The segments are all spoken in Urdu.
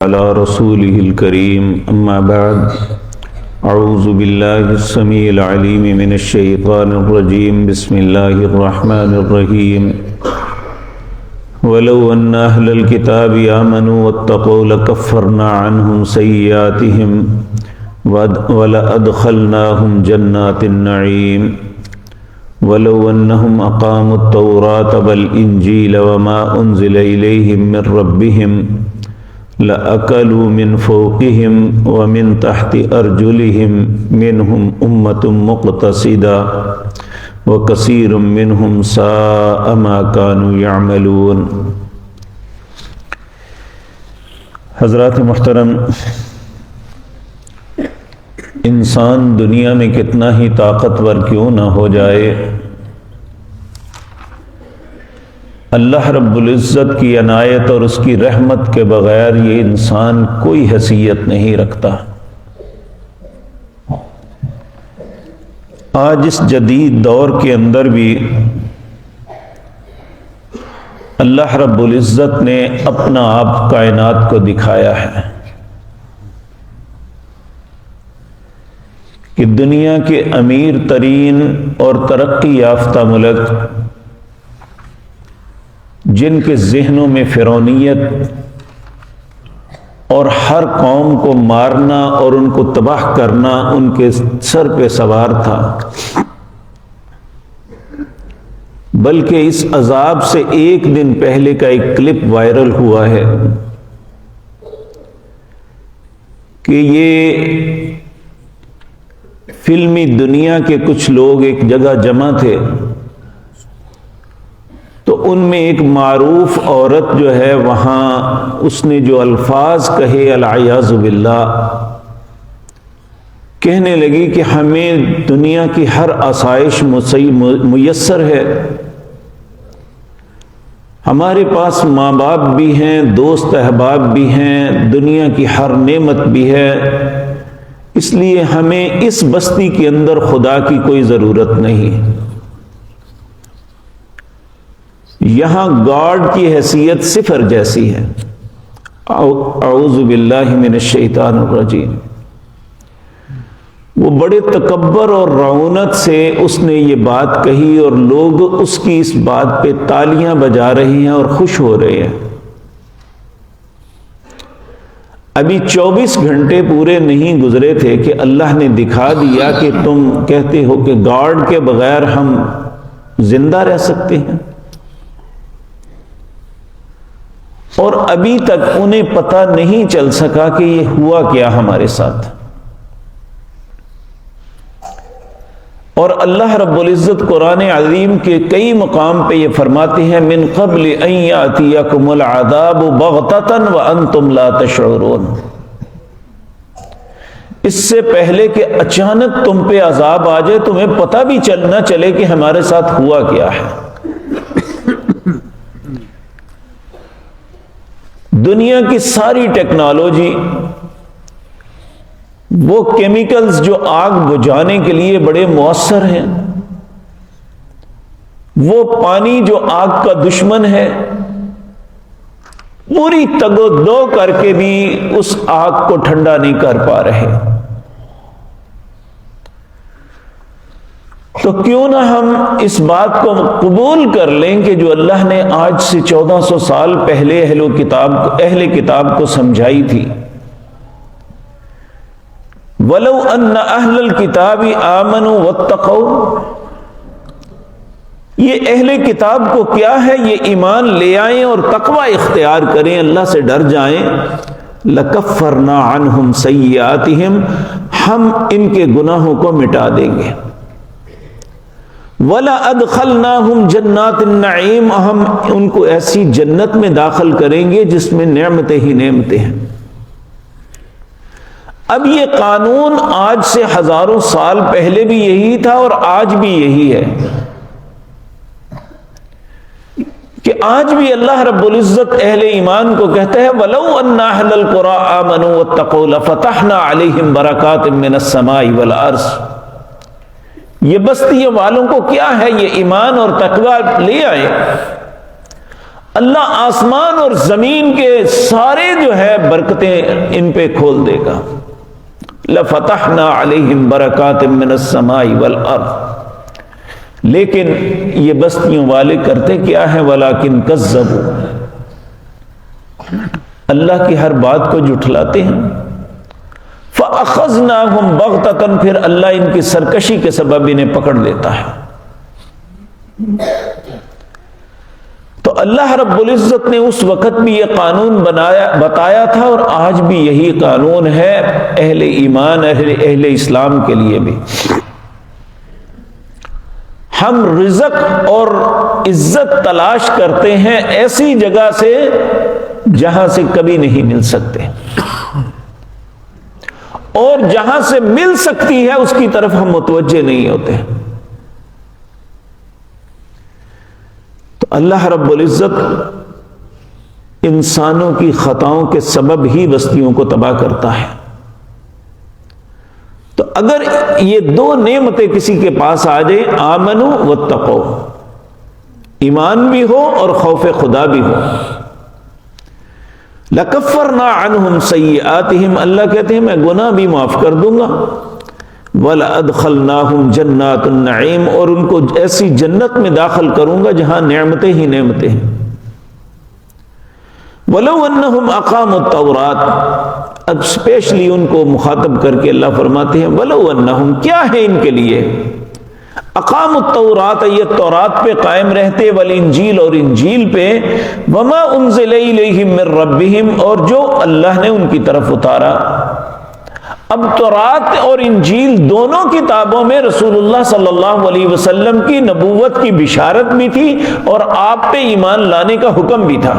على رسوله الكريم أما بعد أعوذ بالله السميع العليم من الشيطان الرجيم بسم الله الرحمن الرحيم ولو أن أهل الكتاب آمنوا واتقوا لكفرنا عنهم سيئاتهم ولأدخلناهم جنات النعيم ولو أنهم أقاموا التوراة والإنجيل وما أنزل إليهم من ربهم لأكلوا من فوقهم ومن تحت أرجلهم منهم أمة مقتصدة وكثير منهم ساء ما كانوا يعملون۔ حضرات محترم، انسان دنیا میں کتنا ہی طاقتور کیوں نہ ہو جائے، اللہ رب العزت کی عنایت اور اس کی رحمت کے بغیر یہ انسان کوئی حیثیت نہیں رکھتا۔ آج اس جدید دور کے اندر بھی اللہ رب العزت نے اپنا آپ کائنات کو دکھایا ہے کہ دنیا کے امیر ترین اور ترقی یافتہ ملک جن کے ذہنوں میں فرعونیت اور ہر قوم کو مارنا اور ان کو تباہ کرنا ان کے سر پہ سوار تھا، بلکہ اس عذاب سے ایک دن پہلے کا ایک کلپ وائرل ہوا ہے کہ یہ فلمی دنیا کے کچھ لوگ ایک جگہ جمع تھے، تو ان میں ایک معروف عورت جو ہے وہاں اس نے جو الفاظ کہے العیاذ باللہ، کہنے لگی کہ ہمیں دنیا کی ہر آسائش میسر ہے، ہمارے پاس ماں باپ بھی ہیں، دوست احباب بھی ہیں، دنیا کی ہر نعمت بھی ہے، اس لیے ہمیں اس بستی کے اندر خدا کی کوئی ضرورت نہیں، یہاں گاڈ کی حیثیت صفر جیسی ہے۔ اعوذ باللہ من الشیطان الرجیم۔ وہ بڑے تکبر اور رعونت سے اس نے یہ بات کہی اور لوگ اس کی اس بات پہ تالیاں بجا رہے ہیں اور خوش ہو رہے ہیں۔ ابھی 24 گھنٹے پورے نہیں گزرے تھے کہ اللہ نے دکھا دیا کہ تم کہتے ہو کہ گاڈ کے بغیر ہم زندہ رہ سکتے ہیں، اور ابھی تک انہیں پتہ نہیں چل سکا کہ یہ ہوا کیا ہمارے ساتھ۔ اور اللہ رب العزت قرآن عظیم کے کئی مقام پہ یہ فرماتے ہیں من قبل ان یاتیکم العذاب بغتۃ وانتم لا تشعرون، اس سے پہلے کہ اچانک تم پہ عذاب آ جائے، تمہیں پتہ بھی نہ چلے کہ ہمارے ساتھ ہوا کیا ہے۔ دنیا کی ساری ٹیکنالوجی، وہ کیمیکلز جو آگ بجھانے کے لیے بڑے مؤثر ہیں، وہ پانی جو آگ کا دشمن ہے، پوری تگ و دو کر کے بھی اس آگ کو ٹھنڈا نہیں کر پا رہے۔ تو کیوں نہ ہم اس بات کو قبول کر لیں کہ جو اللہ نے آج سے 1400 سال پہلے اہل کتاب کو سمجھائی تھی، وَلَوْ أَنَّ أَهْلَ الْكِتَابِ آمَنُوا وَاتَّقَوْا، یہ اہل کتاب کو کیا ہے، یہ ایمان لے آئیں اور تقوی اختیار کریں، اللہ سے ڈر جائیں، لَكَفَّرْنَا عَنْهُمْ سَيِّئَاتِهِمْ، ہم ان کے گناہوں کو مٹا دیں گے، وَلَأَدْخَلْنَاهُمْ جَنَّاتِ النَّعِيمِ، ہم ان کو ایسی جنت میں داخل کریں گے جس میں نعمتیں ہی نعمتیں ہیں۔ اب یہ قانون آج سے ہزاروں سال پہلے بھی یہی تھا اور آج بھی یہی ہے کہ آج بھی اللہ رب العزت اہل ایمان کو کہتا ہے وَلَوْ أَنَّ أَهْلَ الْقُرَىٰ آمَنُوا وَاتَّقَوْا لَفَتَحْنَا عَلَيْهِمْ بَرَكَاتٍ مِّنَ السَّمَاءِ وَالْأَرْضِ، یہ بستیوں والوں کو کیا ہے، یہ ایمان اور تقوی لے آئے، اللہ آسمان اور زمین کے سارے جو ہے برکتیں ان پہ کھول دے گا. لَفَتَحْنَا عَلَيْهِمْ بَرَكَاتٍ مِّنَ السَّمَاءِ وَالْأَرْضِ. لیکن یہ بستیوں والے کرتے کیا ہے؟ وَلَكِنْ كَذَّبُوا. اللہ کی ہر بات کو جھٹلاتے ہیں. فَأَخَذْنَاهُمْ بَغْتَةً. پھر اللہ ان کی سرکشی کے سبب انہیں پکڑ لیتا ہے. تو اللہ رب العزت نے اس وقت بھی یہ قانون بتایا تھا اور آج بھی یہی قانون ہے اہل ایمان اہل اسلام کے لیے بھی. ہم رزق اور عزت تلاش کرتے ہیں ایسی جگہ سے جہاں سے کبھی نہیں مل سکتے، اور جہاں سے مل سکتی ہے اس کی طرف ہم متوجہ نہیں ہوتے. تو اللہ رب العزت انسانوں کی خطاؤں کے سبب ہی بستیوں کو تباہ کرتا ہے. تو اگر یہ دو نعمتیں کسی کے پاس آ جائیں، آمنو واتقو، ایمان بھی ہو اور خوف خدا بھی ہو، لکفرنا عنہم سیئاتہم، اللہ کہتے ہیں میں گناہ بھی معاف کر دوں گا، وَلَأَدْخَلْنَاهُمْ جَنَّاتُ النَّعِيمِ، اور ان کو ایسی جنت میں داخل کروں گا جہاں نعمتیں ہی نعمتیں ہیں. وَلَوْ أَنَّهُمْ أَقَامُوا التَّوْرَاةَ، اب اسپیشلی ان کو مخاطب کر کے اللہ فرماتے ہیں وَلَوْ أَنَّهُمْ، کیا ہے ان کے لیے، اقاموا التوراۃ، یہ تورات پہ قائم رہتے، والانجیل، اور انجیل پہ، وما انزل الیہم من ربہم، اور جو اللہ نے ان کی طرف اتارا. اب تورات اور انجیل دونوں کتابوں میں رسول اللہ صلی اللہ علیہ وسلم کی نبوت کی بشارت بھی تھی اور آپ پہ ایمان لانے کا حکم بھی تھا.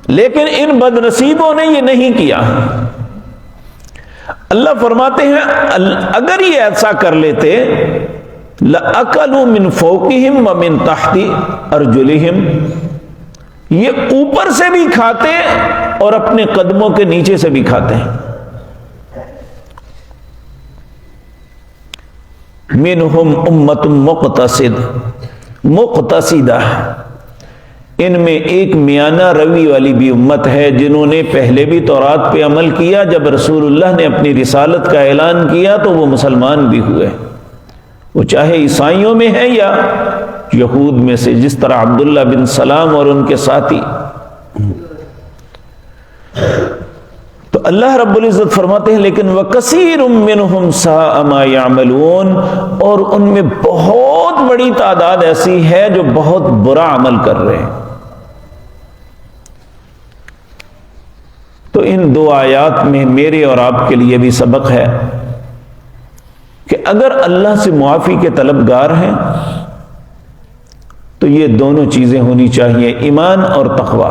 لیکن ان بد نصیبوں نے یہ نہیں کیا. اللہ فرماتے ہیں اگر یہ ایسا کر لیتے لَأَكَلُوا مِن فَوْقِهِمْ وَمِن تَحْتِ أَرْجُلِهِمْ، یہ اوپر سے بھی کھاتے اور اپنے قدموں کے نیچے سے بھی کھاتے ہیں. مِنْهُمْ أُمَّةٌ مُقْتَصِدَةٌ، ان میں ایک میانہ روی والی بھی امت ہے جنہوں نے پہلے بھی تورات پہ عمل کیا. جب رسول اللہ نے اپنی رسالت کا اعلان کیا تو وہ مسلمان بھی ہوئے، وہ چاہے عیسائیوں میں ہے یا یہود میں سے، جس طرح عبداللہ بن سلام اور ان کے ساتھی. تو اللہ رب العزت فرماتے ہیں لیکن وَكَثِيرٌ مِّنْهُمْ سَاءَ مَا يَعْمَلُونَ، اور ان میں بہت بڑی تعداد ایسی ہے جو بہت برا عمل کر رہے ہیں. تو ان دو آیات میں میرے اور آپ کے لیے بھی سبق ہے کہ اگر اللہ سے معافی کے طلبگار ہیں تو یہ دونوں چیزیں ہونی چاہیے، ایمان اور تقوی.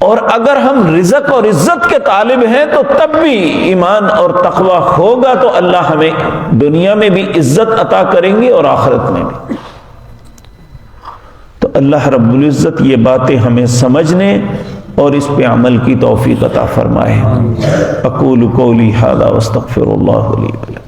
اور اگر ہم رزق اور عزت کے طالب ہیں تو تب بھی ایمان اور تقوی ہوگا تو اللہ ہمیں دنیا میں بھی عزت عطا کریں گے اور آخرت میں بھی. تو اللہ رب العزت یہ باتیں ہمیں سمجھنے اور اس پہ عمل کی توفیق عطا فرمائے. اقول قولی ھذا واستغفر اللہ لی ولکم.